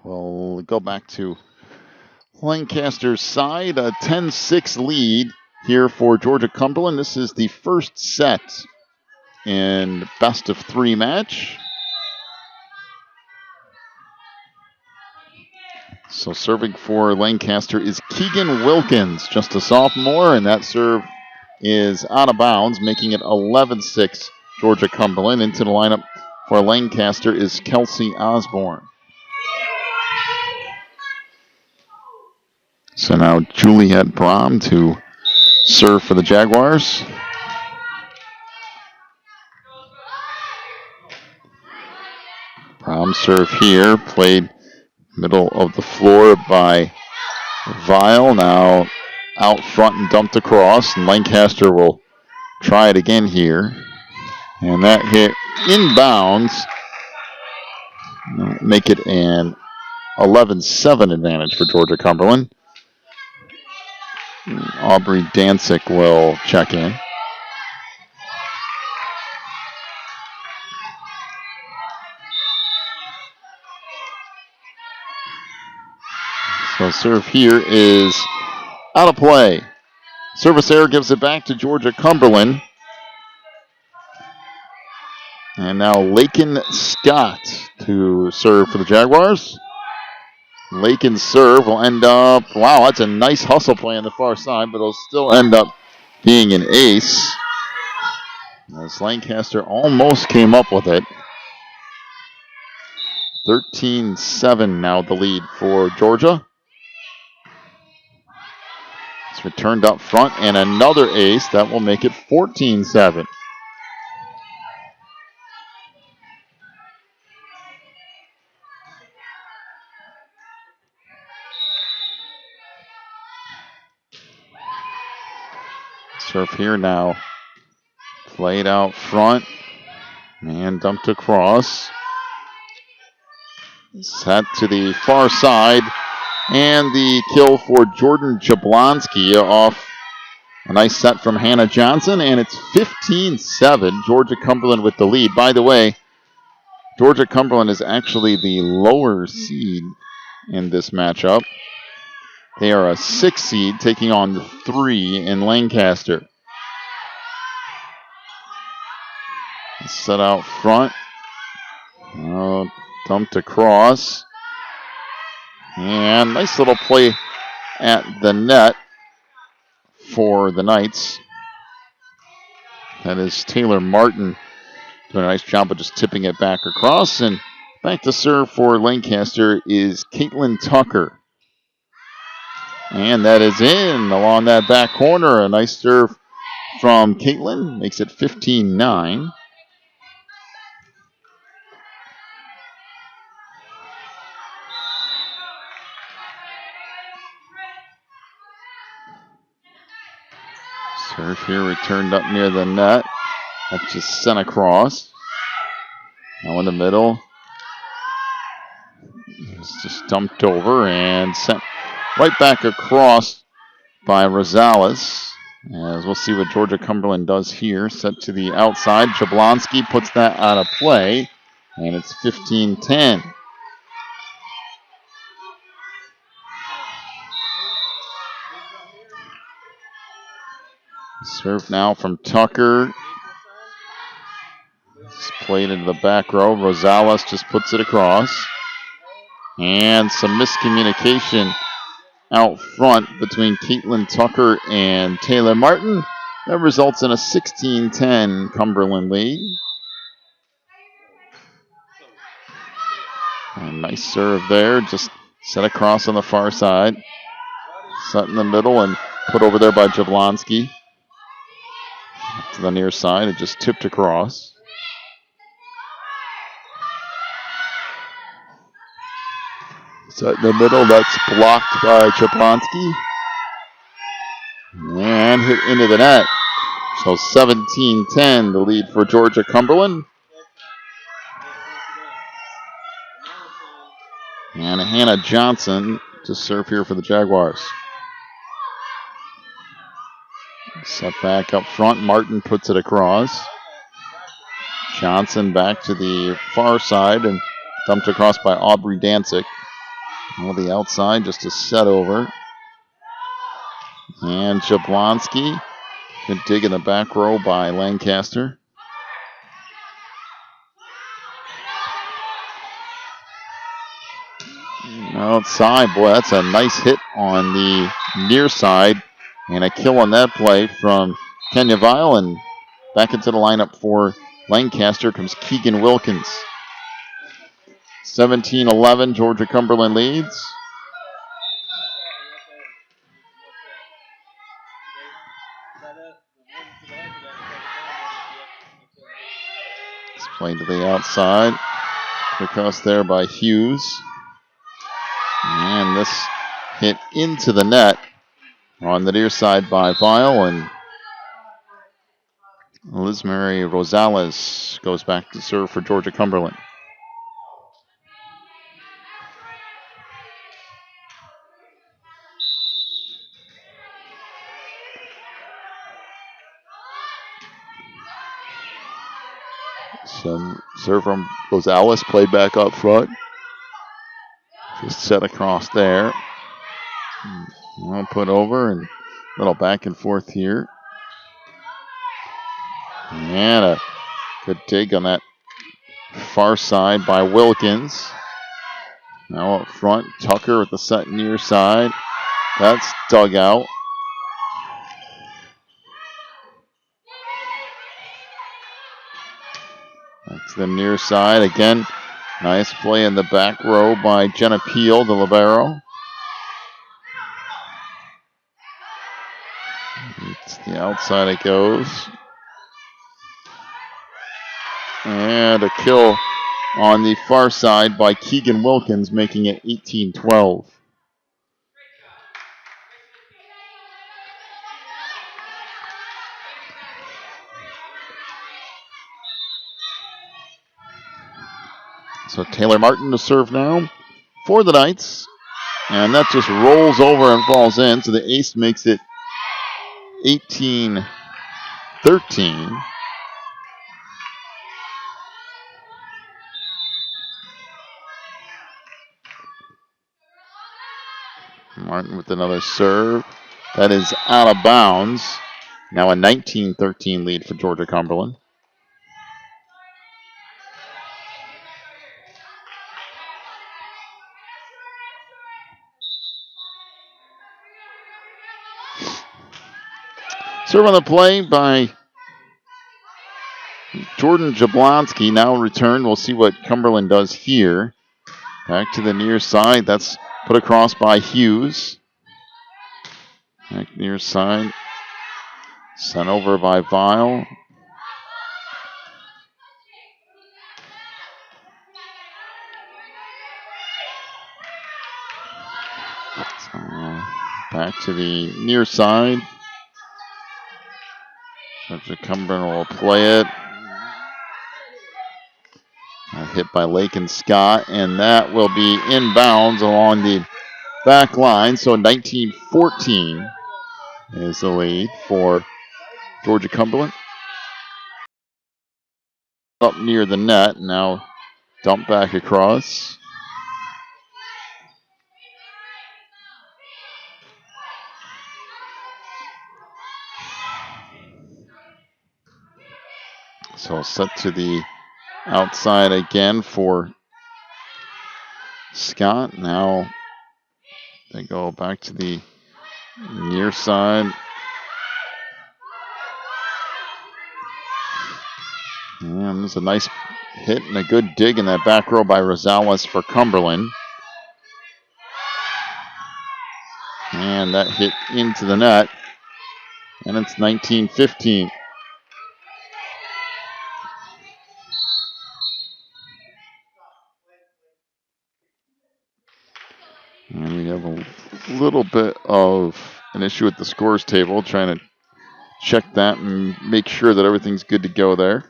We'll go back to Lancaster's side, a 10-6 lead here for Georgia-Cumberland. This is the first set in best-of-3 match. So serving for Lancaster is Keegan Wilkins, just a sophomore, and that serve is out of bounds, making it 11-6 Georgia-Cumberland. Into the lineup for Lancaster is Kelsey Osborne. So now Juliet Brom to serve for the Jaguars. Brom serve here, played middle of the floor by Vile. Now out front and dumped across. And Lancaster will try it again here. And that hit inbounds. Make it an 11-7 advantage for Georgia-Cumberland. Aubrey Dancic will check in. So serve here is out of play. Service error gives it back to Georgia-Cumberland. And now Lakin Scott to serve for the Jaguars. Lakin's serve will end up, wow, that's a nice hustle play on the far side, but it'll still end up being an ace. As Lancaster almost came up with it. 13-7 now the lead for Georgia. It's returned up front and another ace. That will make it 14-7. Serve here now. Played out front. And dumped across. Set to the far side. And the kill for Jordan Jablonski off a nice set from Hannah Johnson. And it's 15-7. Georgia-Cumberland with the lead. By the way, Georgia-Cumberland is actually the lower seed in this matchup. They are a 6 seed taking on the 3 in Lancaster. Set out front. Dumped across. And nice little play at the net for the Knights. That is Taylor Martin doing a nice job of just tipping it back across. And back to serve for Lancaster is Caitlin Tucker. And that is in along that back corner. A nice serve from Caitlin. Makes it 15-9. Serve here returned up near the net. That's just sent across. Now in the middle. It's just dumped over and sent right back across by Rosales. As we'll see what Georgia-Cumberland does here. Set to the outside. Jablonski puts that out of play. And it's 15-10. Serve now from Tucker. It's played into the back row. Rosales just puts it across. And some miscommunication out front between Caitlin Tucker and Taylor Martin. That results in a 16-10 Cumberland lead. A nice serve there. Just set across on the far side. Set in the middle and put over there by Jablonski. To the near side, it just tipped across. Set in the middle, that's blocked by Jablonski. And hit into the net. So 17-10, the lead for Georgia-Cumberland. And Hannah Johnson to serve here for the Jaguars. Set back up front. Martin puts it across. Johnson back to the far side and dumped across by Aubrey Dancic. On the outside, just a set over. And Jablonski. Good dig in the back row by Lancaster. Outside, boy, that's a nice hit on the near side. And a kill on that play from Kenya Vile. And back into the lineup for Lancaster comes Keegan Wilkins. 17-11, Georgia-Cumberland leads. It's played to the outside. Across there by Hughes. And this hit into the net on the near side by Vile. And Lizmary Rosales goes back to serve for Georgia-Cumberland. Some serve from Rosales, played back up front. Just set across there. Well, put over and a little back and forth here. And a good dig on that far side by Wilkins. Now up front, Tucker with the set near side. That's dug out. Back to the near side again. Nice play in the back row by Jenna Peel, the libero. It's the outside it goes. And a kill on the far side by Keegan Wilkins, making it 18-12. So Taylor Martin to serve now for the Knights. And that just rolls over and falls in. So the ace makes it 18-13. Martin with another serve. That is out of bounds. Now a 19-13 lead for Georgia-Cumberland. Serve on the play by Jordan Jablonski. Now return. We'll see what Cumberland does here. Back to the near side. That's put across by Hughes. Back near side. Sent over by Vile. So back to the near side. Georgia-Cumberland will play it. Hit by Lake and Scott, and that will be inbounds along the back line. So 19-14 is the lead for Georgia-Cumberland. Up near the net, now dump back across. So set to the outside again for Scott. Now they go back to the near side. And there's a nice hit and a good dig in that back row by Rosales for Cumberland. And that hit into the net. And it's 19-15. And we have a little bit of an issue with the scores table, trying to check that and make sure that everything's good to go there.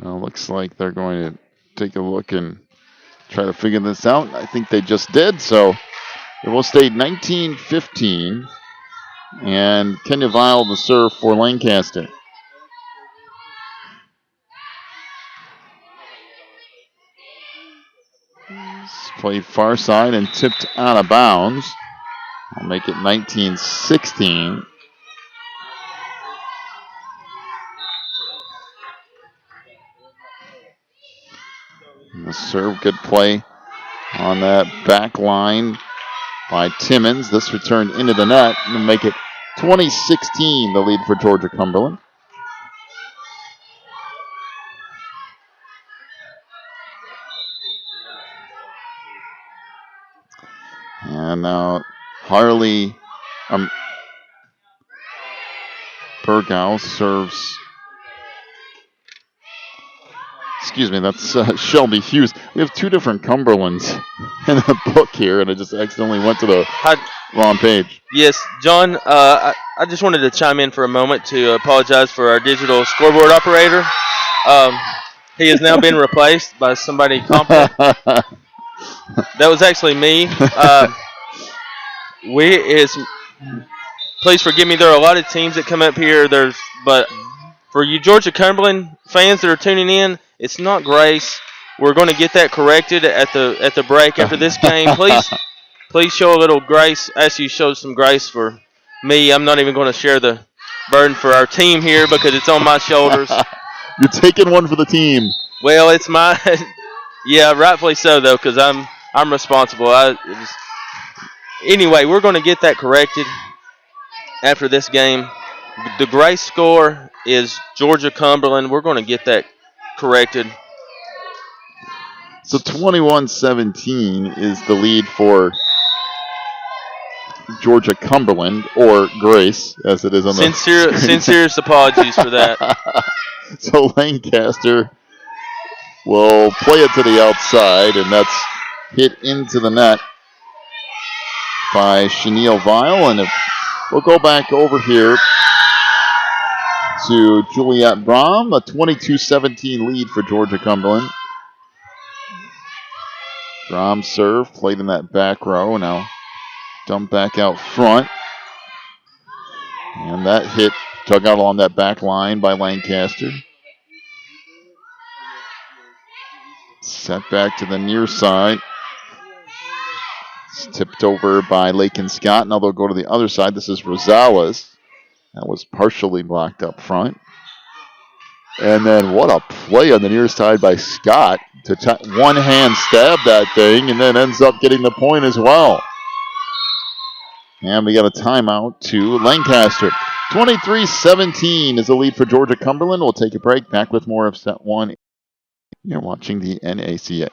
Well, looks like they're going to take a look and try to figure this out. I think they just did, so it will stay 19-15. And Kenya Vile to serve for Lancaster. It's played far side and tipped out of bounds. I'll make it 19-16. The serve, good play on that back line by Timmons. This returned into the net and make it 20-16, the lead for Georgia-Cumberland. And now Harley Burgow serves. Excuse me, that's Shelby Hughes. We have two different Cumberlands in the book here, and I just accidentally went to the wrong page. Yes, John, I just wanted to chime in for a moment to apologize for our digital scoreboard operator. He has now been replaced by somebody competent. That was actually me. Please forgive me. There are a lot of teams that come up here. But for you Georgia-Cumberland fans that are tuning in, it's not Grace. We're going to get that corrected at the break after this game. Please show a little grace. As you showed some grace for me, I'm not even going to share the burden for our team here because it's on my shoulders. You're taking one for the team. Well, it's my. Yeah, rightfully so though, because I'm responsible. Anyway, we're going to get that corrected after this game. The Grace score is Georgia-Cumberland. We're going to get that corrected. So 21-17 is the lead for Georgia-Cumberland, or Grace, as it is on the screen. Sincerest apologies for that. So Lancaster will play it to the outside, and that's hit into the net by Chenille Vile. And we'll go back over here to Juliet Brom, a 22-17 lead for Georgia-Cumberland. Brom serve, played in that back row, now dumped back out front. And that hit dug out along that back line by Lancaster. Set back to the near side. It's tipped over by Lakin Scott. Now they'll go to the other side. This is Rosales. That was partially blocked up front. And then what a play on the near side by Scott to one-hand stab that thing and then ends up getting the point as well. And we got a timeout to Lancaster. 23-17 is the lead for Georgia-Cumberland. We'll take a break. Back with more of set one. You're watching the NACA.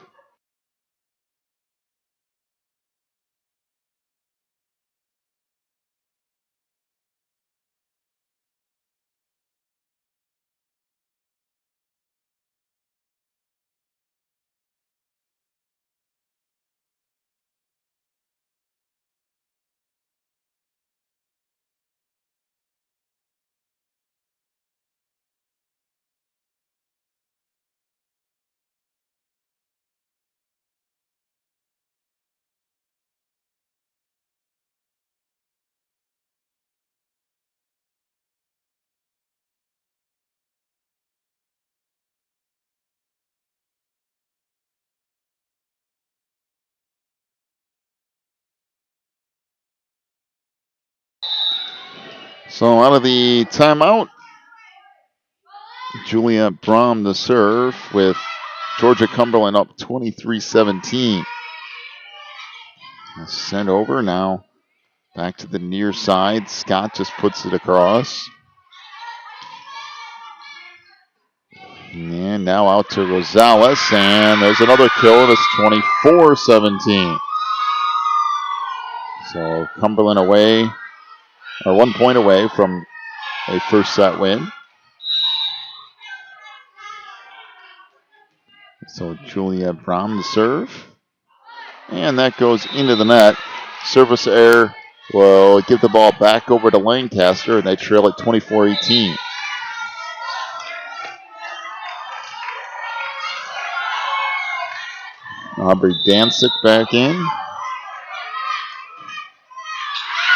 So out of the timeout, Juliet Brom to serve with Georgia-Cumberland up 23-17. Sent over now. Back to the near side. Scott just puts it across. And now out to Rosales. And there's another kill. And it's 24-17. So Cumberland away, or 1 point away from a first set win. So Juliet Brom to serve. And that goes into the net. Service error will give the ball back over to Lancaster, and they trail at 24-18. Aubrey Dansick back in.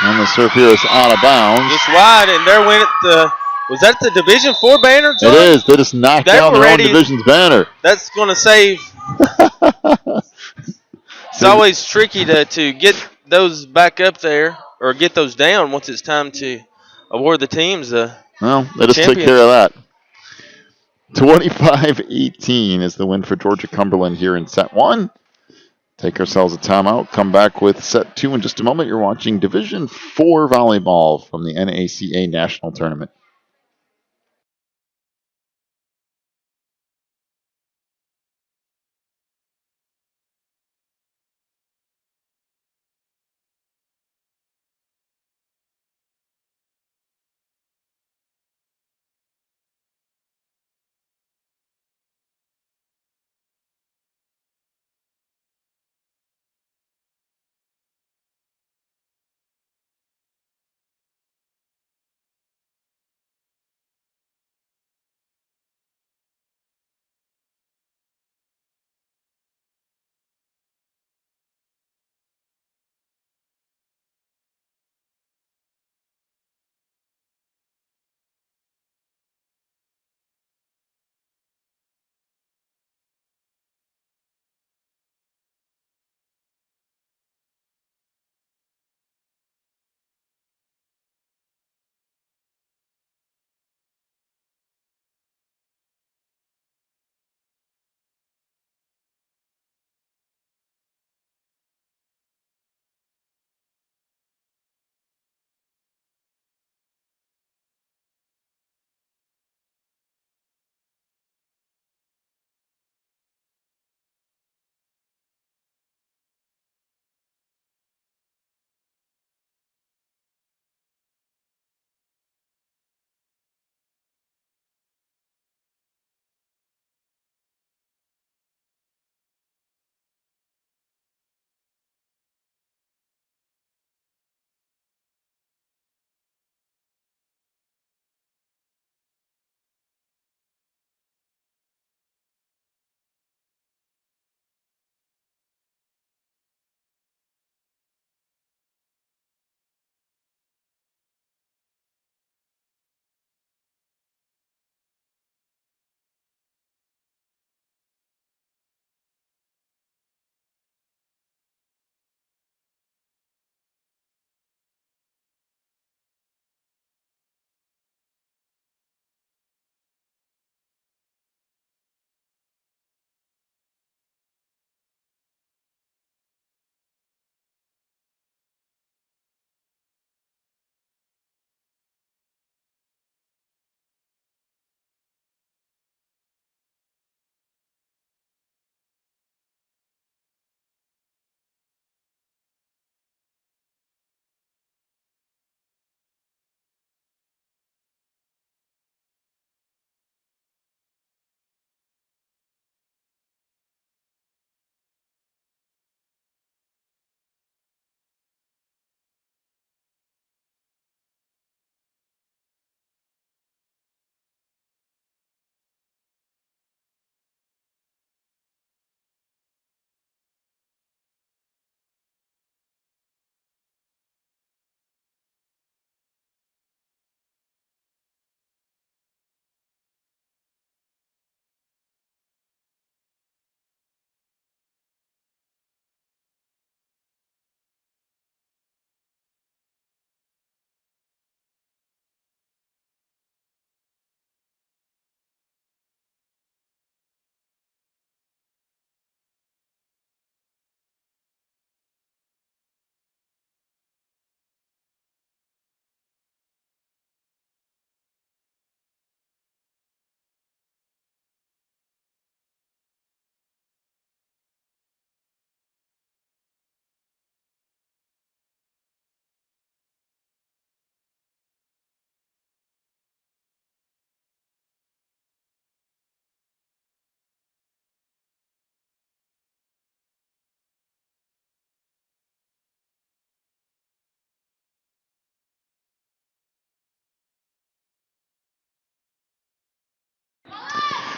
And the serve here is out of bounds. Just wide, and there went was that the Division IV banner, John? It is. They just knocked down their own division's banner. That's going to save. It's always tricky to get those back up there or get those down once it's time to award the teams. Well, they just took care of that. 25-18 is the win for Georgia-Cumberland here in set 1. Take ourselves a timeout. Come back with set 2 in just a moment. You're watching Division 4 volleyball from the NACA National Tournament.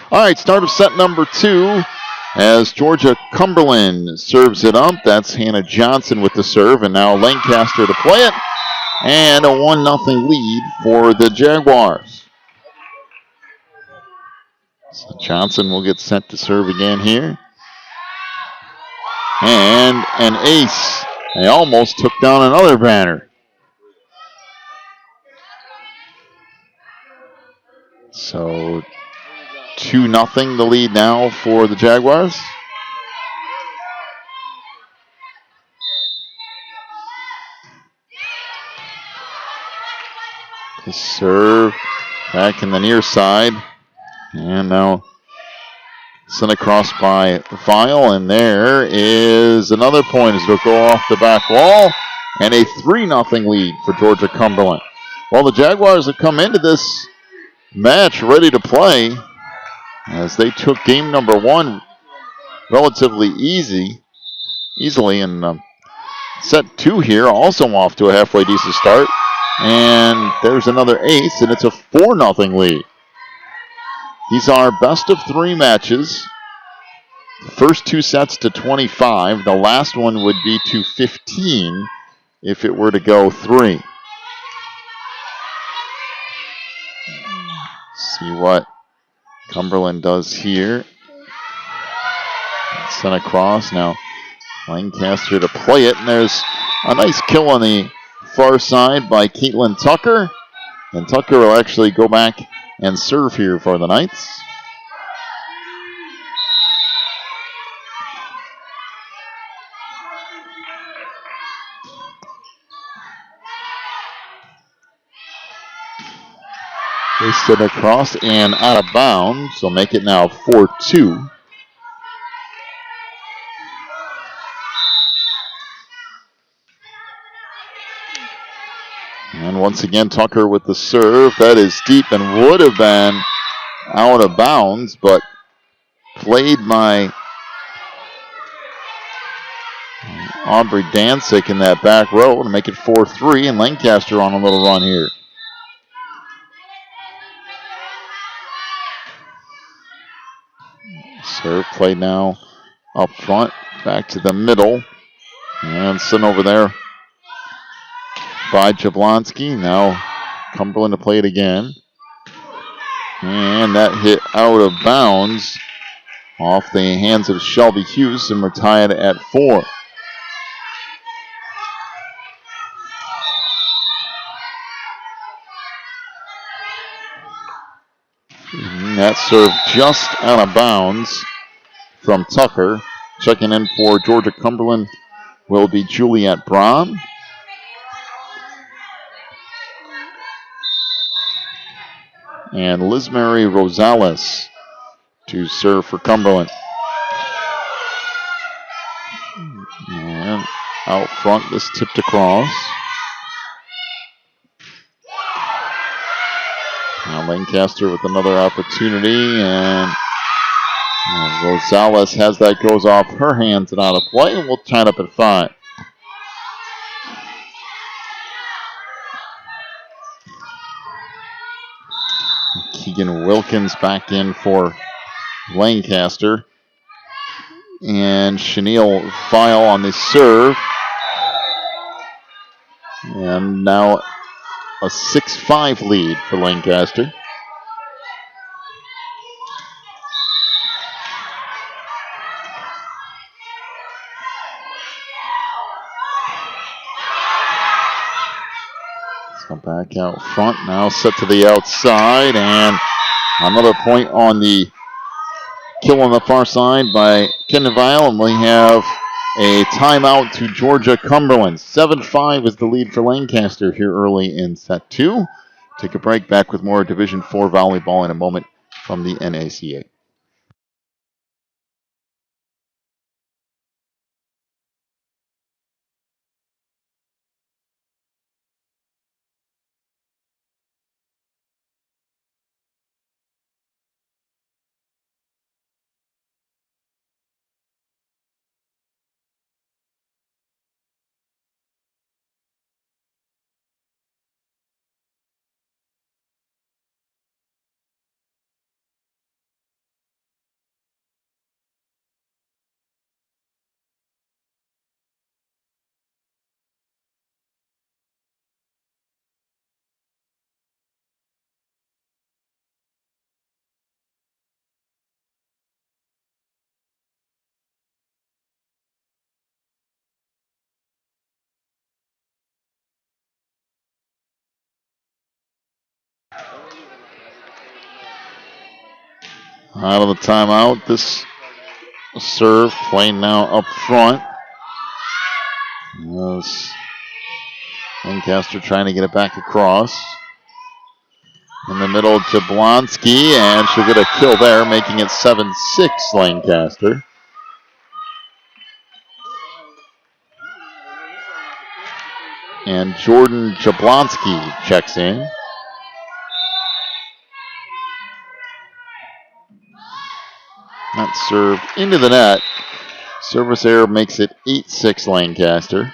All right, start of set number 2. as Georgia-Cumberland serves it up. That's Hannah Johnson with the serve, and now Lancaster to play it. And a 1-0 lead for the Jaguars. So Johnson will get sent to serve again here. And an ace. They almost took down another banner. So 2-0 the lead now for the Jaguars. The serve back in the near side. And now sent across by File, and there is another point as it'll go off the back wall, and a 3-0 lead for Georgia-Cumberland. Well, the Jaguars have come into this match ready to play as they took game number 1 relatively easily, and set 2 here also off to a halfway decent start. And there's another ace, and it's a 4-0 lead. These are best of 3 matches. The first 2 sets to 25. The last one would be to 15 if it were to go 3. See what Cumberland does here. Sent across now. Lancaster to play it, and there's a nice kill on the far side by Caitlin Tucker. And Tucker will actually go back and serve here for the Knights. They stood across and out of bounds, so make it now 4-2. And once again, Tucker with the serve. That is deep and would have been out of bounds, but played by Aubrey Dansick in that back row to make it 4-3, and Lancaster on a little run here. Serve played now up front, back to the middle, and sent over there by Jablonski. Now Cumberland to play it again. And that hit out of bounds off the hands of Shelby Hughes, and we're tied at 4. That serve just out of bounds from Tucker. Checking in for Georgia-Cumberland will be Juliet Braun. And Lizmary Rosales to serve for Cumberland. And out front, this tipped across. Now Lancaster with another opportunity, and Rosales has that, goes off her hands and out of play, and we'll tie it up at 5. Keegan Wilkins back in for Lancaster. And Chenille File on the serve. And now a 6-5 lead for Lancaster. So back out front, now set to the outside, and another point on the kill on the far side by Kendeville, and we have a timeout to Georgia-Cumberland. 7-5 is the lead for Lancaster here early in set 2. Take a break, back with more Division 4 volleyball in a moment from the NACA. Out of the timeout. This serve playing now up front. Lancaster trying to get it back across. In the middle, Jablonski, and she'll get a kill there, making it 7-6 Lancaster. And Jordan Jablonski checks in. That serve into the net. Service error makes it 8-6 Lancaster.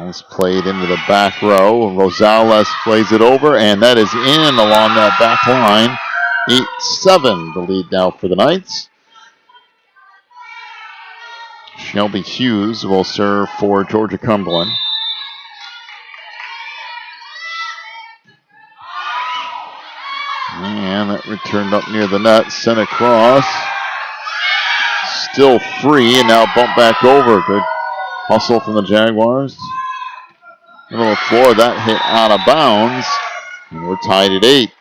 It's played into the back row. Rosales plays it over, and that is in along that back line. 8-7 the lead now for the Knights. Shelby Hughes will serve for Georgia-Cumberland. And that returned up near the net, sent across. Still free, and now bumped back over. Good hustle from the Jaguars. Middle of the floor, that hit out of bounds. And we're tied at 8.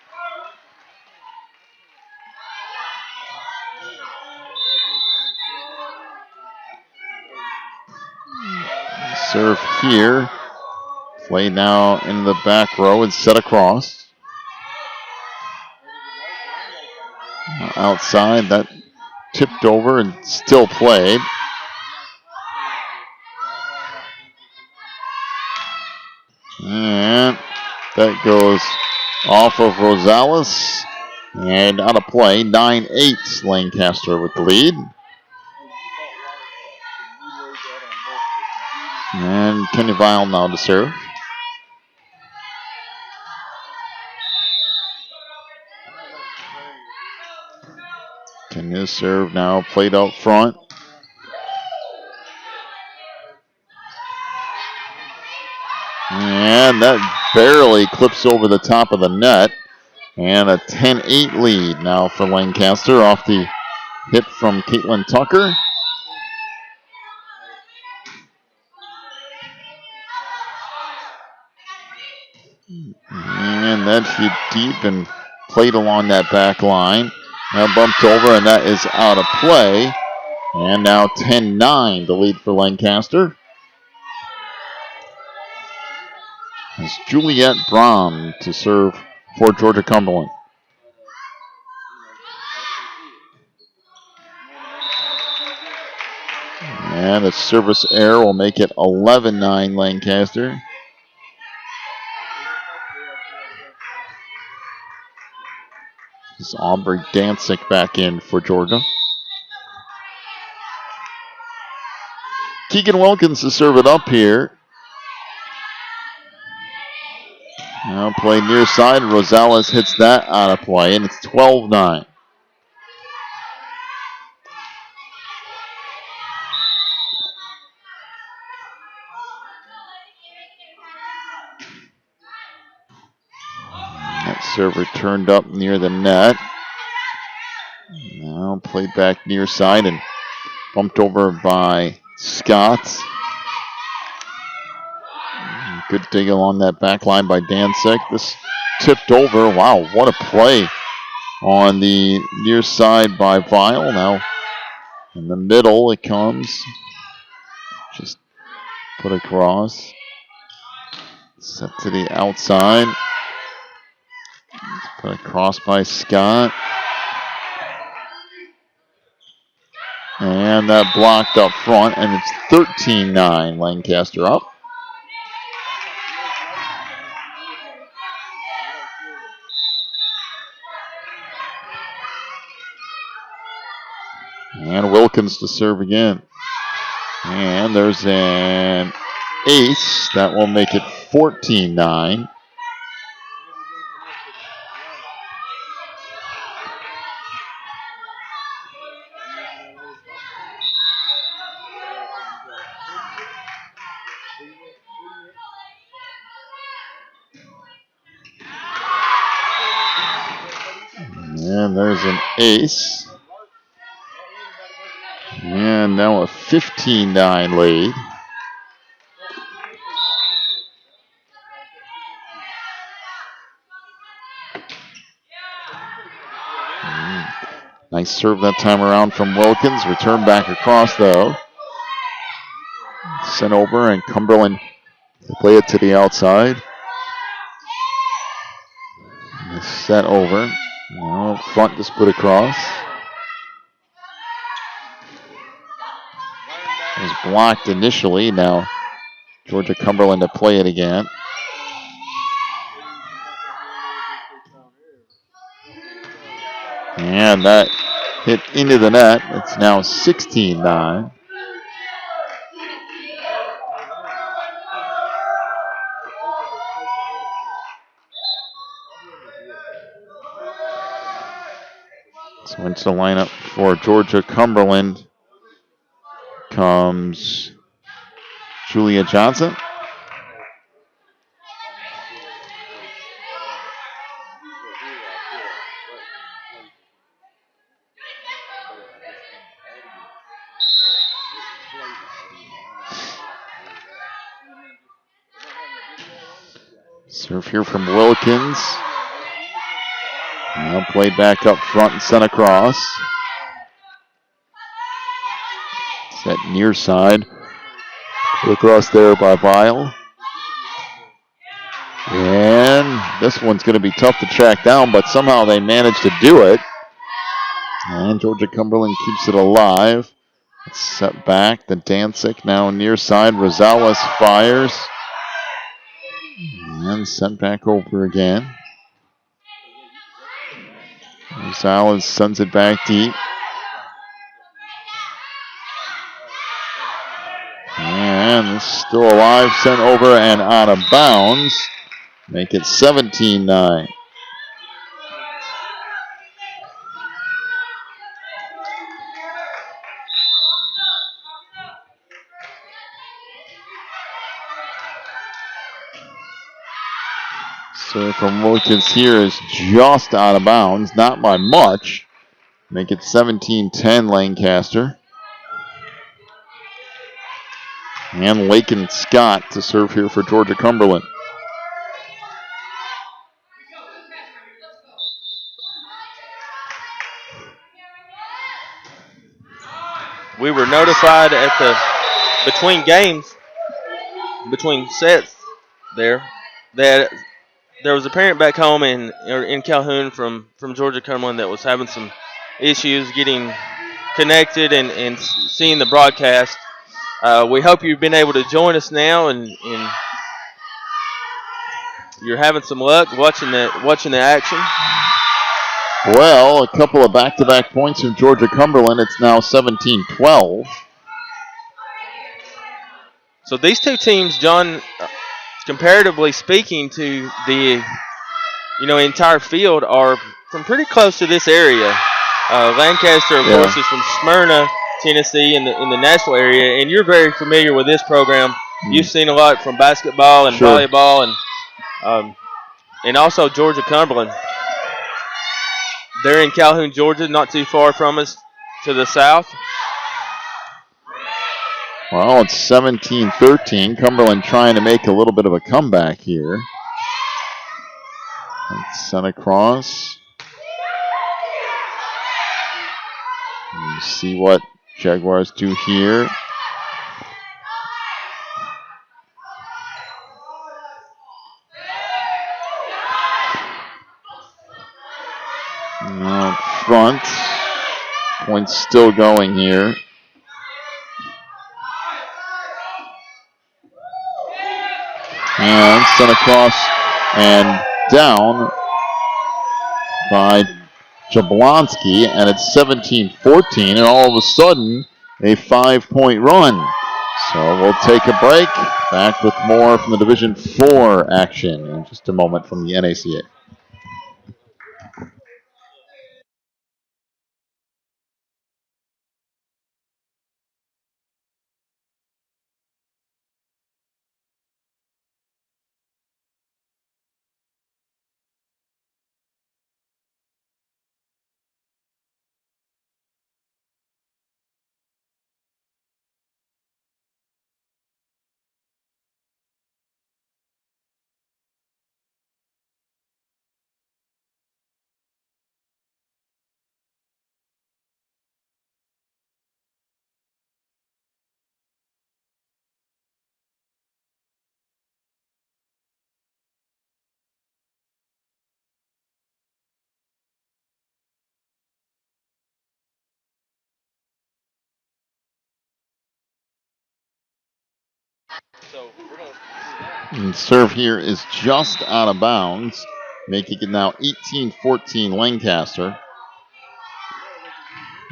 Serve here. Play now in the back row and set across. Outside, that tipped over and still played. And that goes off of Rosales and out of play. 9-8 Lancaster with the lead. And Kenny Vile now to serve. Kenya's serve now played out front. And that barely clips over the top of the net. And a 10-8 lead now for Lancaster off the hit from Caitlin Tucker. And that hit deep and played along that back line. Now bumped over, and that is out of play. And now 10-9 the lead for Lancaster. It's Juliet Braun to serve for Georgia-Cumberland. And a service error will make it 11-9 Lancaster. This is Aubrey Dancic back in for Georgia. Keegan Wilkins to serve it up here. Now play near side. Rosales hits that out of play, and it's 12-9. That server turned up near the net. Now played back near side and bumped over by Scott. Good dig along that back line by Dancic. This tipped over. Wow, what a play on the near side by Vile. Now in the middle it comes. Just put across. Set to the outside. Put across by Scott. And that blocked up front, and it's 13-9 Lancaster up. And Wilkins to serve again. And there's an ace. That will make it 14-9. And there's an ace. And And now a 15-9 lead. Nice serve that time around from Wilkins. Return back across, though. Sent over, and Cumberland play it to the outside. Set over. Now front just put across. It was blocked initially. Now Georgia-Cumberland to play it again. And that hit into the net. It's now 16-9. So into the lineup for Georgia-Cumberland comes Julia Johnson. Serve here from Wilkins. Now played back up front and sent across. Set near side. Put across there by Vile. And this one's going to be tough to track down, but somehow they managed to do it. And Georgia-Cumberland keeps it alive. It's set back. The Danzig now near side. Rosales fires. And sent back over again. Rosales sends it back deep. And it's still alive. Sent over and out of bounds. Make it 17-9. So from Wilkins here is just out of bounds, not by much. Make it 17-10 Lancaster. And Lakin Scott to serve here for Georgia-Cumberland. We were notified between games, between sets there, that there was a parent back home in Calhoun from Georgia-Cumberland that was having some issues getting connected and seeing the broadcast. We hope you've been able to join us now, and you're having some luck watching the action. Well, a couple of back-to-back points from Georgia-Cumberland. It's now 17-12. So these two teams, John, comparatively speaking to the entire field, are from pretty close to this area. Lancaster, of course, is from Smyrna, Tennessee, in the Nashville area, and you're very familiar with this program. You've seen a lot from basketball and volleyball, and also Georgia-Cumberland. They're in Calhoun, Georgia, not too far from us to the south. Well, it's 17-13. Cumberland trying to make a little bit of a comeback here. It's sent across. You see what Jaguars do here. Out front. Points still going here. And sent across and down by Jablonski, and it's 17-14, and all of a sudden, a 5-point run. So we'll take a break. Back with more from the Division IV action in just a moment from the NACA. So we're going to And serve here is just out of bounds, making it now 18-14 Lancaster.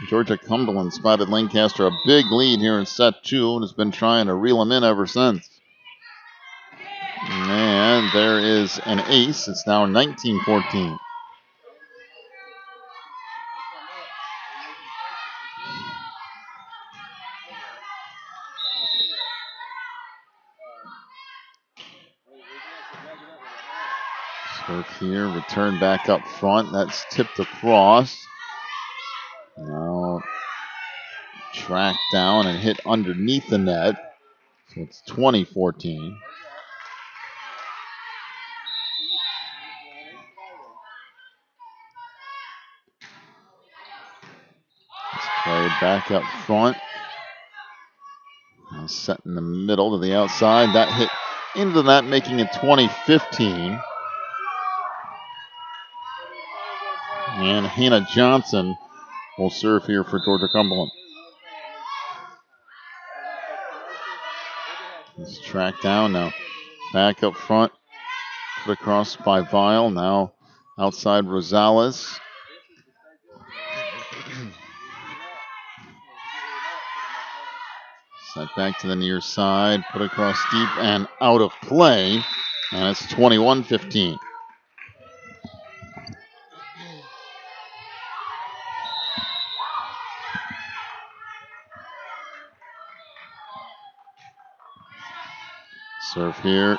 Georgia-Cumberland spotted Lancaster a big lead here in set 2 and has been trying to reel them in ever since. And there is an ace. It's now 19-14. Serve here, return back up front. That's tipped across. Now tracked down and hit underneath the net. So it's 20-14. It's played back up front. Now set in the middle to the outside. That hit into the net, making it 20-15. And Hannah Johnson will serve here for Georgia-Cumberland. He's tracked down now. Back up front. Put across by Vile. Now outside Rosales. Set back to the near side. Put across deep and out of play. And it's 21-15. Serve here.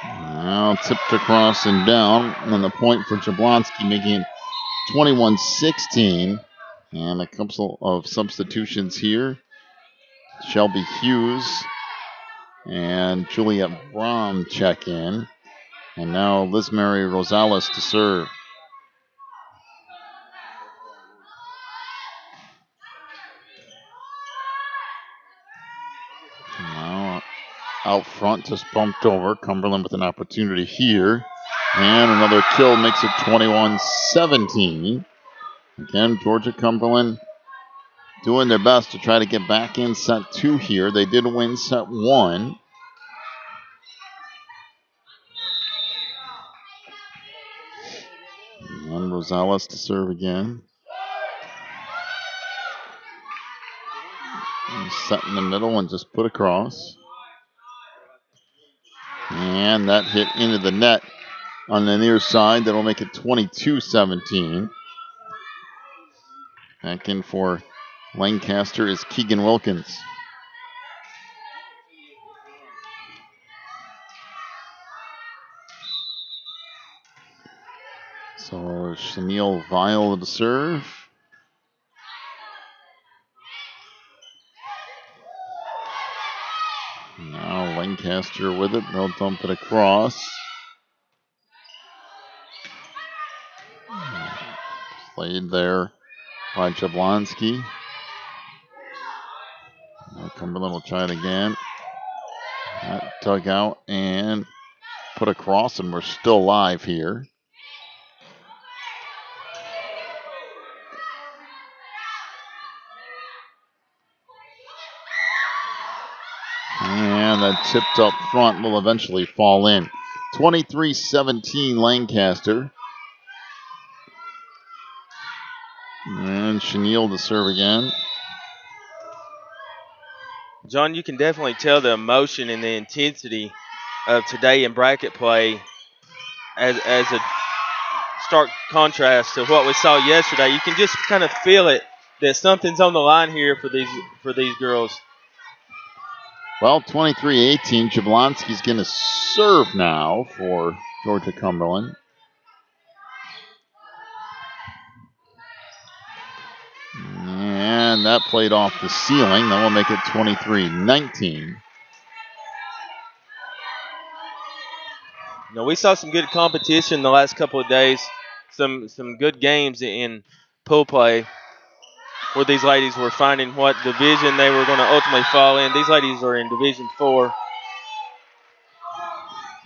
Now tipped across and down. And the point for Jablonski, making it 21-16. And a couple of substitutions here. Shelby Hughes and Juliet Braun check in. And now Liz Mary Rosales to serve. Now out front, just bumped over. Cumberland with an opportunity here. And another kill makes it 21-17. Again, Georgia-Cumberland doing their best to try to get back in set 2 here. They did win set 1. And Rosales to serve again. And set in the middle and just put across. And that hit into the net on the near side. That'll make it 22-17. Back in for Lancaster is Keegan Wilkins. So Chanel Vile to serve. Now Lancaster with it. They'll dump it across. Played there by Jablonski. Now Cumberland will try it again. That dug out and put across, and we're still live here. And that tipped up front will eventually fall in. 23-17 Lancaster. And Chenille to serve again. John, you can definitely tell the emotion and the intensity of today in bracket play as a stark contrast to what we saw yesterday. You can just kind of feel it that something's on the line here for these girls. Well, 23-18, Jablonski's going to serve now for Georgia-Cumberland. And that played off the ceiling. That will make it 23-19. Now, we saw some good competition the last couple of days, some good games in pool play where these ladies were finding what division they were going to ultimately fall in. These ladies are in Division 4.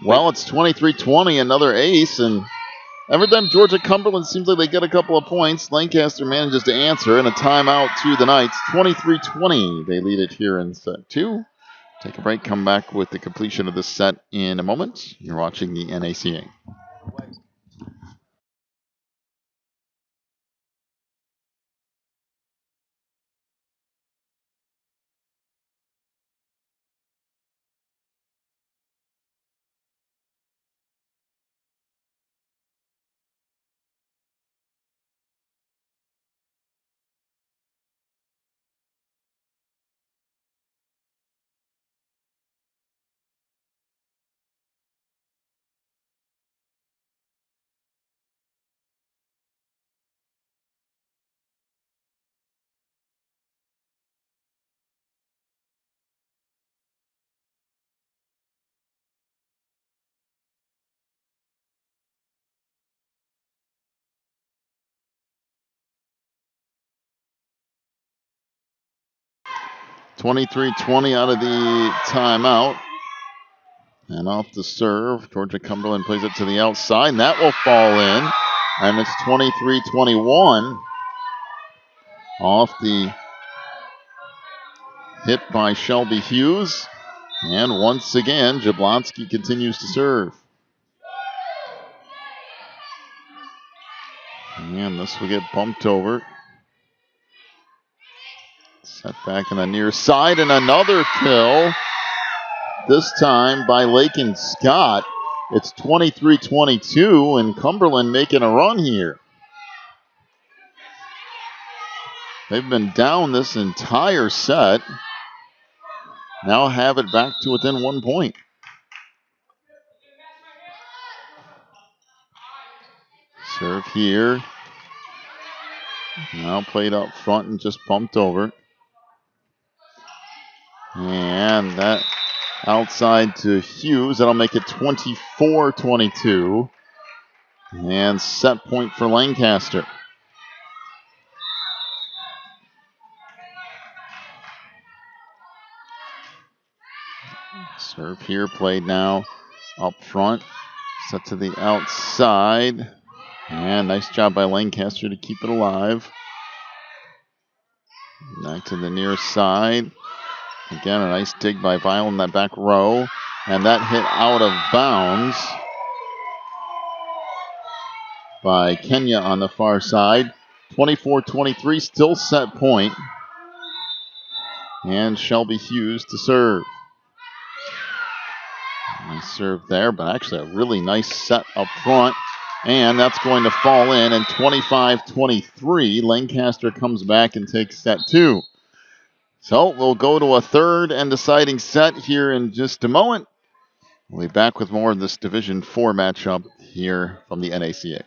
Well, it's 23-20, another ace, and every time Georgia-Cumberland seems like they get a couple of points, Lancaster manages to answer, and a timeout to the Knights. 23-20, they lead it here in set 2. Take a break, come back with the completion of this set in a moment. You're watching the NACA. (23-20) out of the timeout. And off the serve, Georgia-Cumberland plays it to the outside, and that will fall in. And it's 23-21 off the hit by Shelby Hughes. And once again, Jablonski continues to serve. And this will get bumped over. Set back in the near side, and another kill. This time by Lakin Scott. It's 23-22, and Cumberland making a run here. They've been down this entire set. Now have it back to within 1 point. Serve here. Now played up front and just bumped over. And that outside to Hughes. That'll make it 24-22. And set point for Lancaster. Serve here, played now up front. Set to the outside. And nice job by Lancaster to keep it alive. Back to the near side. Again, a nice dig by Vile in that back row. And that hit out of bounds by Kenya on the far side. 24-23, still set point. And Shelby Hughes to serve. Nice serve there, but actually a really nice set up front. And that's going to fall in. And 25-23, Lancaster comes back and takes set two. So we'll go to a third and deciding set here in just a moment. We'll be back with more of this Division IV matchup here from the NACA.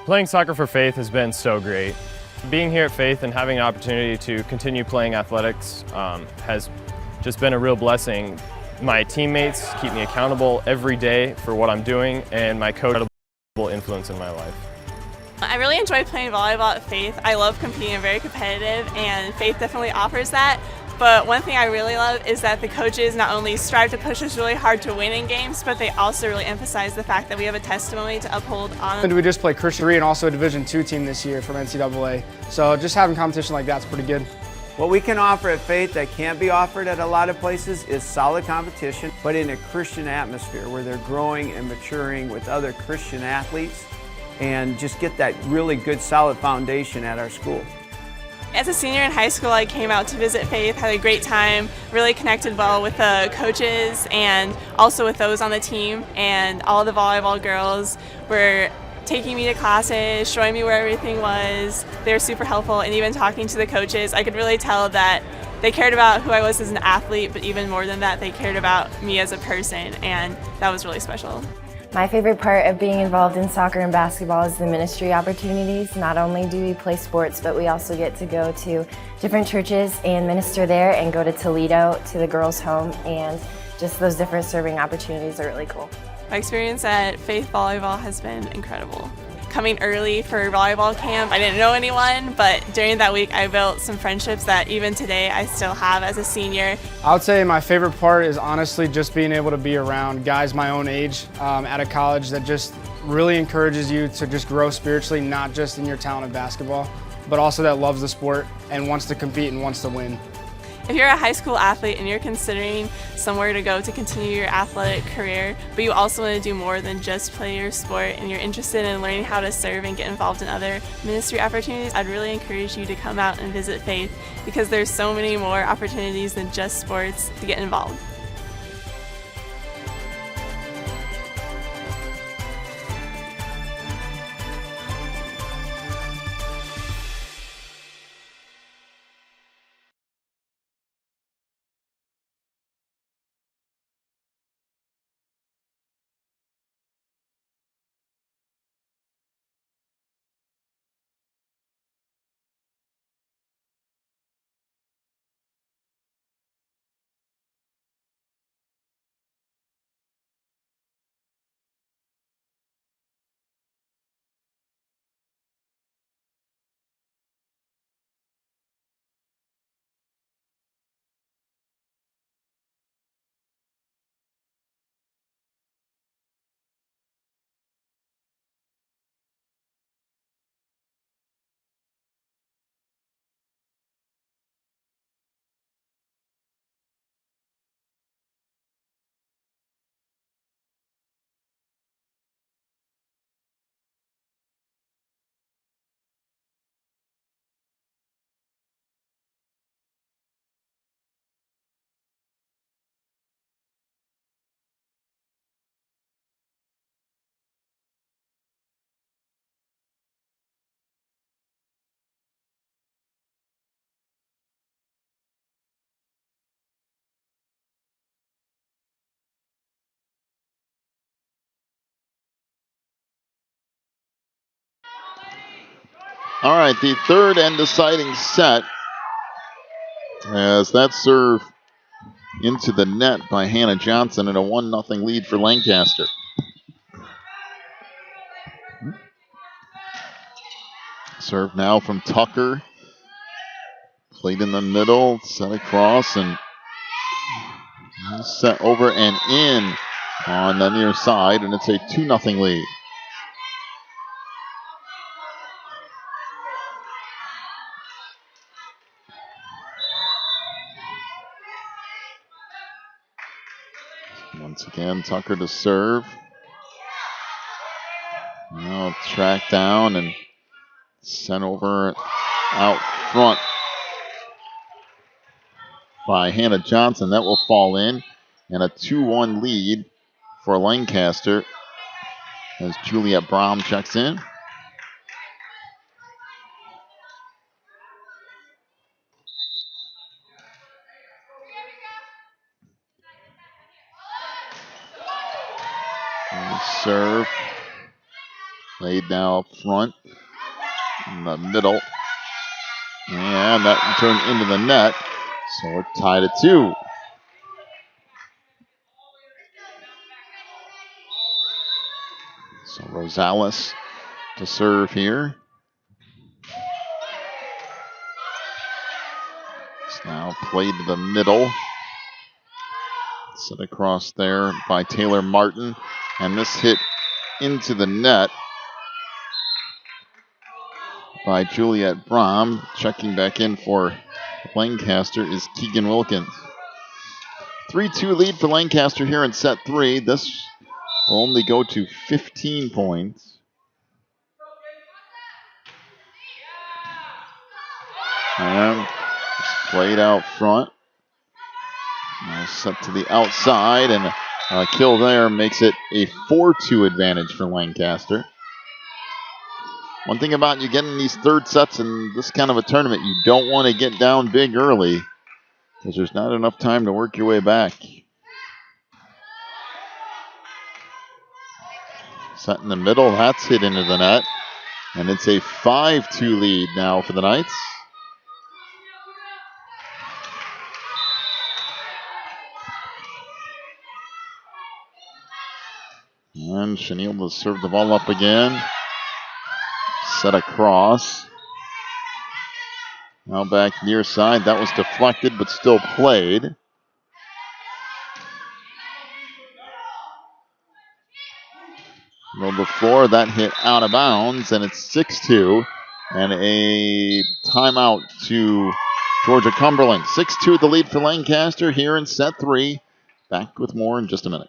Playing soccer for Faith has been so great. Being here at Faith and having an opportunity to continue playing athletics has just been a real blessing. My teammates keep me accountable every day for what I'm doing, and my coach has a incredible influence in my life. I really enjoy playing volleyball at Faith. I love competing. I'm very competitive, and Faith definitely offers that. But one thing I really love is that the coaches not only strive to push us really hard to win in games, but they also really emphasize the fact that we have a testimony to uphold on. And we just played Christian 3 and also a Division II team this year from NCAA. So just having competition like that's pretty good. What we can offer at Faith that can't be offered at a lot of places is solid competition, but in a Christian atmosphere where they're growing and maturing with other Christian athletes and just get that really good solid foundation at our school. As a senior in high school, I came out to visit Faith, had a great time, really connected well with the coaches and also with those on the team, and all the volleyball girls were taking me to classes, showing me where everything was. They were super helpful, and even talking to the coaches, I could really tell that they cared about who I was as an athlete, but even more than that, they cared about me as a person, and that was really special. My favorite part of being involved in soccer and basketball is the ministry opportunities. Not only do we play sports, but we also get to go to different churches and minister there, and go to Toledo to the girls' home, and just those different serving opportunities are really cool. My experience at Faith Volleyball has been incredible. Coming early for volleyball camp, I didn't know anyone, but during that week I built some friendships that even today I still have as a senior. I would say my favorite part is honestly just being able to be around guys my own age at a college that just really encourages you to just grow spiritually, not just in your talent of basketball, but also that loves the sport and wants to compete and wants to win. If you're a high school athlete and you're considering somewhere to go to continue your athletic career, but you also want to do more than just play your sport and you're interested in learning how to serve and get involved in other ministry opportunities, I'd really encourage you to come out and visit Faith because there's so many more opportunities than just sports to get involved. All right, the third and deciding set as that serve into the net by Hannah Johnson and a 1-0 lead for Lancaster. Serve now from Tucker. Played in the middle, set across, and set over and in on the near side, and it's a 2-0 lead. Once again, Tucker to serve. Now tracked down and sent over out front by Hannah Johnson. That will fall in, and a 2-1 lead for Lancaster as Juliet Brom checks in. And serve laid now up front in the middle, and that turned into the net, so we're tied at 2. So Rosales to serve here. It's now played to the middle. Set across there by Taylor Martin. And this hit into the net by Juliet Brom. Checking back in for Lancaster is Keegan Wilkins. 3-2 lead for Lancaster here in set 3. This will only go to 15 points. And it's played out front. Now set to the outside, and a kill there makes it a 4-2 advantage for Lancaster. One thing about you getting these third sets in this kind of a tournament, you don't want to get down big early because there's not enough time to work your way back. Set in the middle, that's hit into the net, and it's a 5-2 lead now for the Knights. And Chenille will serve the ball up again. Set across. Now back near side. That was deflected, but still played. Middle of the floor. That hit out of bounds, and it's 6-2. And a timeout to Georgia-Cumberland. 6-2 the lead for Lancaster here in set 3. Back with more in just a minute.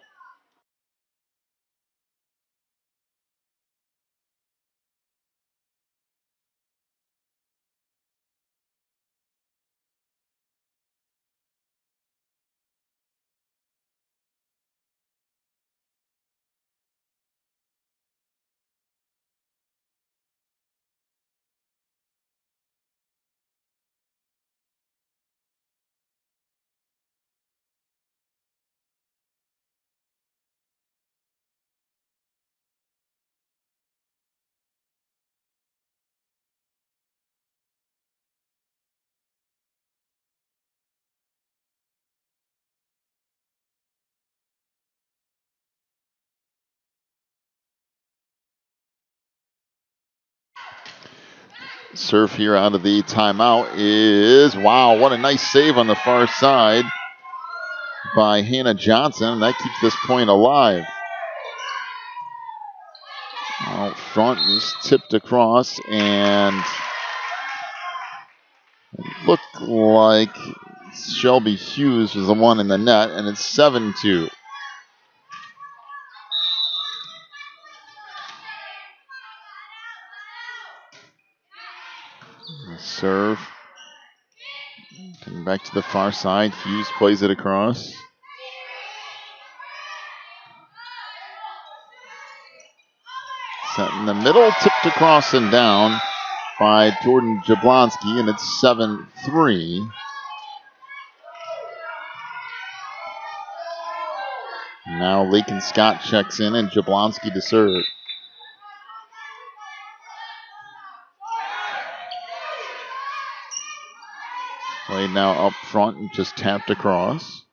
Serve here out of the timeout is, wow, what a nice save on the far side by Hannah Johnson. That keeps this point alive. Out front is tipped across, and it looked like Shelby Hughes was the one in the net, and it's 7-2. Serve. Coming back to the far side. Hughes plays it across. Set in the middle, tipped across and down by Jordan Jablonski, and it's 7-3. Now Lakin Scott checks in, and Jablonski to serve. Played now up front and just tapped across.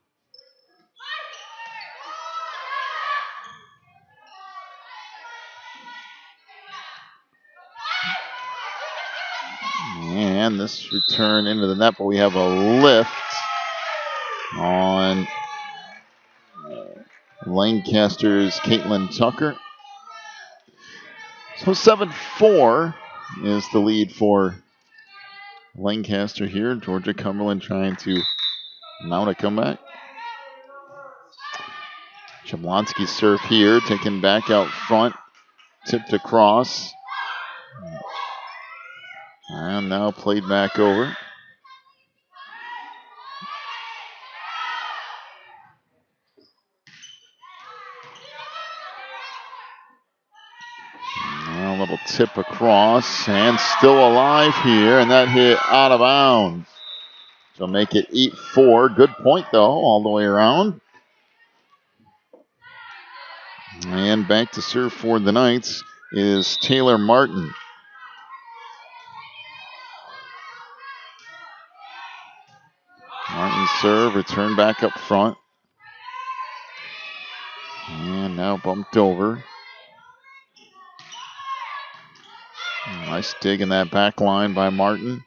And this return into the net, but we have a lift on Lancaster's Caitlin Tucker. So 7-4 is the lead for Lancaster here. Georgia-Cumberland trying to mount a comeback. Jablonski's serve here, taken back out front, tipped across. And now played back over. Now a little tip across, and still alive here, and that hit out of bounds. So make it 8-4. Good point, though, all the way around. And back to serve for the Knights is Taylor Martin. Martin's serve, return back up front. And now bumped over. Nice dig in that back line by Martin.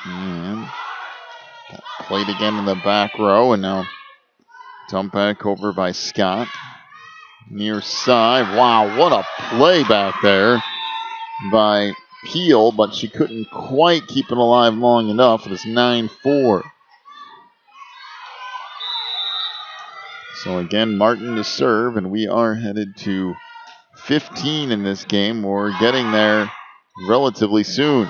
And played again in the back row, and now dumped back over by Scott. Near side. Wow, what a play back there by Peel, but she couldn't quite keep it alive long enough. It is 9-4. So again, Martin to serve, and we are headed to 15 in this game. We're getting there relatively soon.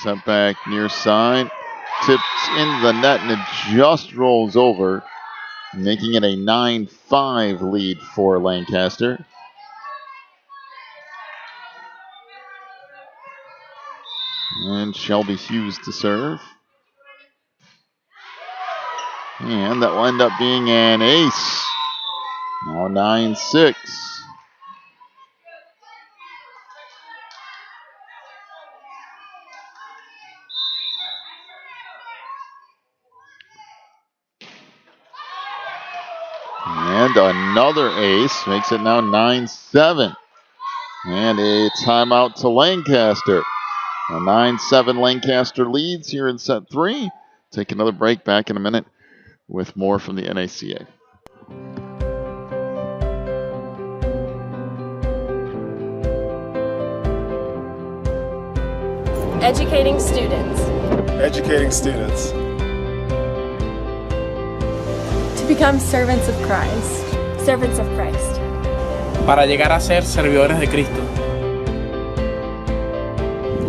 Set back near side. Tipped into the net, and it just rolls over, making it a 9-5 lead for Lancaster. And Shelby Hughes to serve. And that will end up being an ace. Now 9-6. Cumberland, another ace, makes it now 9-7. And a timeout to Lancaster. A 9-7 Lancaster leads here in set 3. Take another break, back in a minute with more from the NACA. Educating students. Educating students. To become servants of Christ. Servants of Christ. Para llegar a ser servidores de Cristo.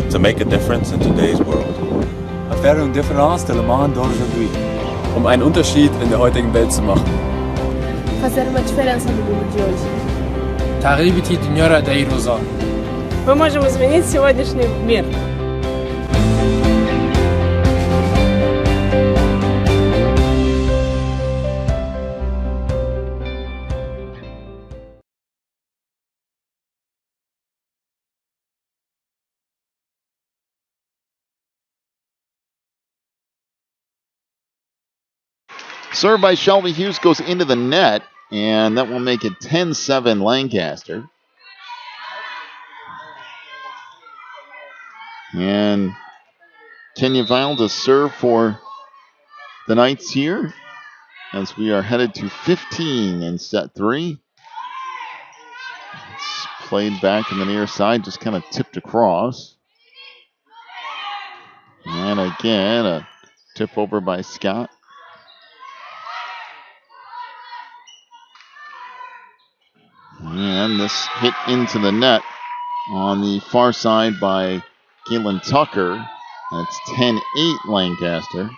To make a difference in today's world. Faire une différence dans le monde d'aujourd'hui. Einen Unterschied in der heutigen Welt zu machen. Fazer uma diferença no mundo de hoje. تغييب دنيا داي روزا. Мы можем изменить сегодняшний мир. Serve by Shelby Hughes goes into the net, and that will make it 10-7 Lancaster. And Kenya Vile to serve for the Knights here as we are headed to 15 in set 3. It's played back in the near side, just kind of tipped across. And again, a tip over by Scott. And this hit into the net on the far side by Caitlin Tucker. That's 10-8 Lancaster.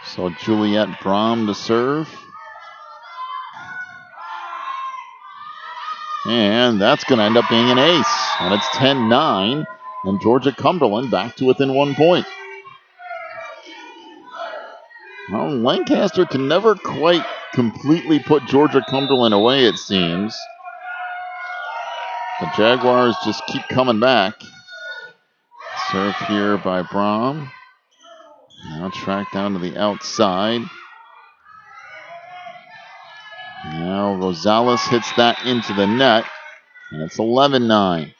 So Juliet Brom to serve. And that's going to end up being an ace. And it's 10-9. And Georgia-Cumberland back to within 1 point. Well, Lancaster can never quite completely put Georgia-Cumberland away, it seems. The Jaguars just keep coming back. Serve here by Brom. Now track down to the outside. Now Rosales hits that into the net. And it's 11-9.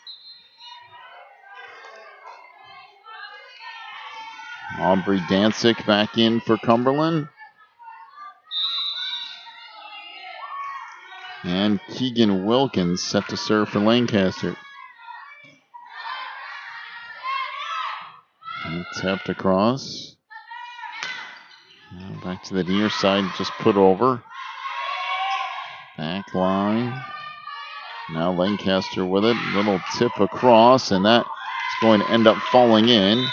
Aubrey Dancic back in for Cumberland. And Keegan Wilkins set to serve for Lancaster. And tapped across. Now back to the near side, just put over. Back line. Now Lancaster with it. Little tip across, and that's going to end up falling in.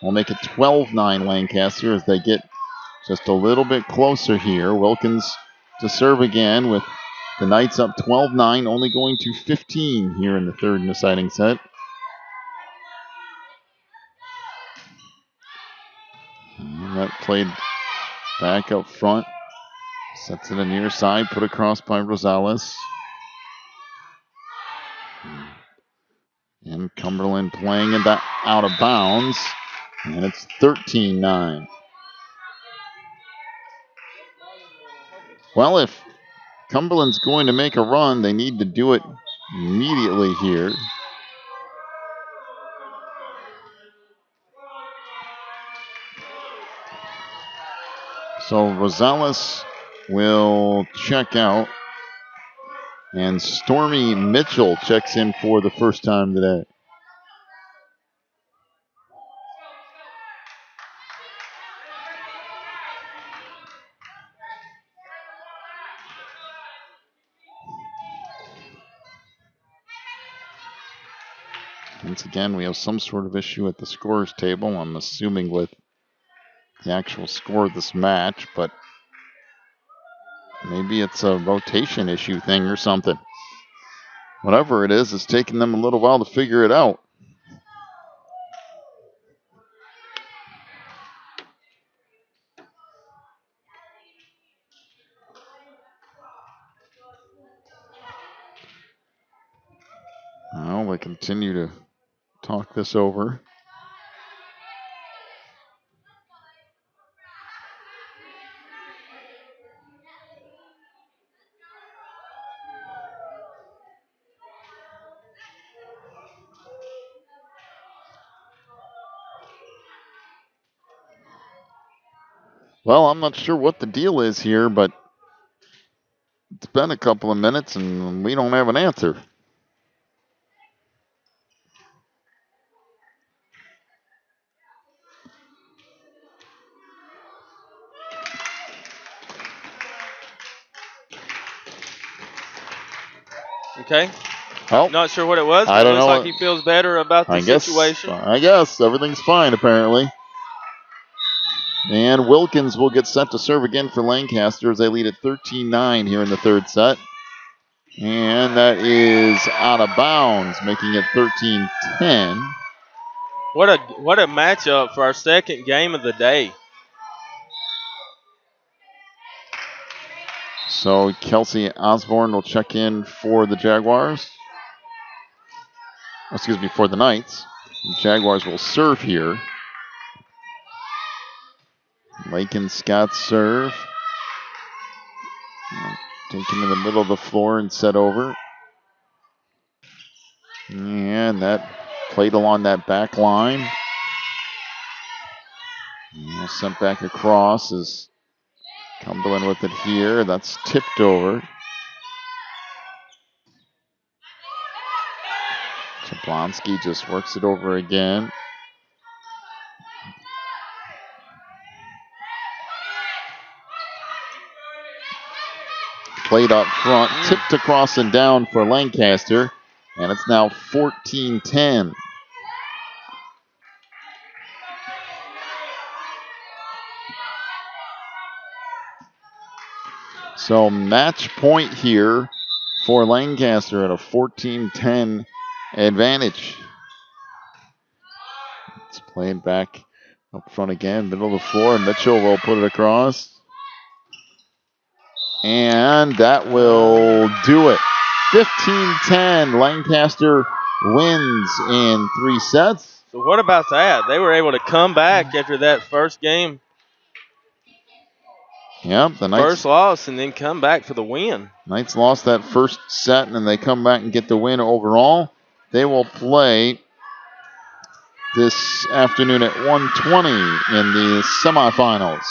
We'll make it 12-9 Lancaster as they get just a little bit closer here. Wilkins to serve again with the Knights up 12-9, only going to 15 here in the third and deciding set. And that played back up front. Set to the near side, put across by Rosales. And Cumberland playing it out of bounds. And it's 13-9. Well, if Cumberland's going to make a run, they need to do it immediately here. So Rosales will check out. And Stormy Mitchell checks in for the first time today. Once again, we have some sort of issue at the scorers table. I'm assuming with the actual score of this match, but maybe it's a rotation issue thing or something. Whatever it is, it's taking them a little while to figure it out. Well, they continue to talk this over. Well, I'm not sure what the deal is here, but it's been a couple of minutes and we don't have an answer. Okay. Well, not sure what it was, but I don't it looks know. like he feels better about the situation. I guess everything's fine apparently. And Wilkins will get set to serve again for Lancaster as they lead at 13-9 here in the third set. And that is out of bounds, making it 13-10. What a matchup for our second game of the day. So Kelsey Osborne will check in for the Jaguars. Excuse me, for the Knights. The Jaguars will serve here. Lakin Scott serve. Taken in the middle of the floor and set over. And that played along that back line. Sent back across as Cumberland with it here. That's tipped over. Jablonski just works it over again. Played up front, tipped across and down for Lancaster, and it's now 14-10. So match point here for Lancaster at a 14-10 advantage. It's played back up front again, middle of the floor. Mitchell will put it across. And that will do it. 15-10. Lancaster wins in 3 sets. So what about that? They were able to come back after that first game. Yep, the Knights. First loss and then come back for the win. Knights lost that first set and then they come back and get the win overall. They will play this afternoon at 1:20 in the semifinals.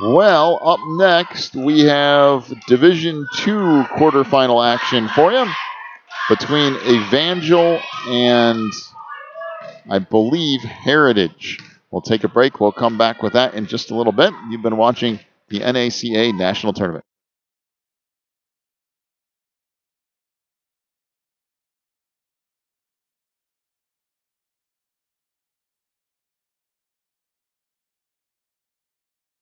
Well, up next we have Division II quarterfinal action for you between Evangel and I believe Heritage. We'll take a break. We'll come back with that in just a little bit. You've been watching the NACA National Tournament.